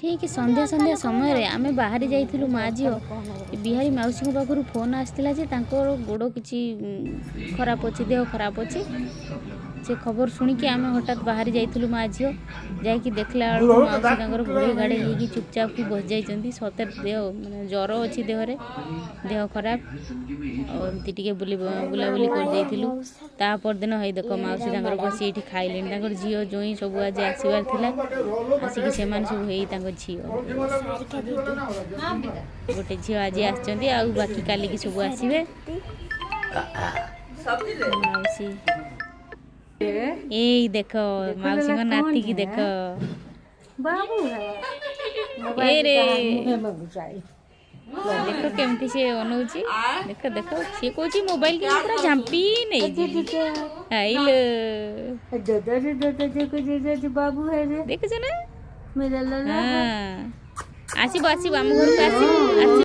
ठीक संध्या संध्या समय आम बाहरी जाइलु माँ झील बिहारी मौसी पाखु फोन आसाला गोड़ कि खराब अच्छे देह खराब अच्छे से खबर शुणिकी आम हठात बाहरी जाइलु माँ झील जाकि देखला मौसी घोड़े गाड़े हो चुपचाप की बस जाइंट सतर देह मैंने ज्वर अच्छी देहरे देह खराब और बुलाबुली कर परदिन हई देख मौसी बस ये खाइले झील जोई सब आज आसबार था आसिक से सब झी गोटे झील आज आकी काली की सब आसवे मौसी ए देख मौसी नाती की देख ए रे देख केमती से अनौची देख देख सी कौची मोबाइल की पूरा झांपी नहीं बाबू है रे देख ना मेरा लाला आसब आम घर को आस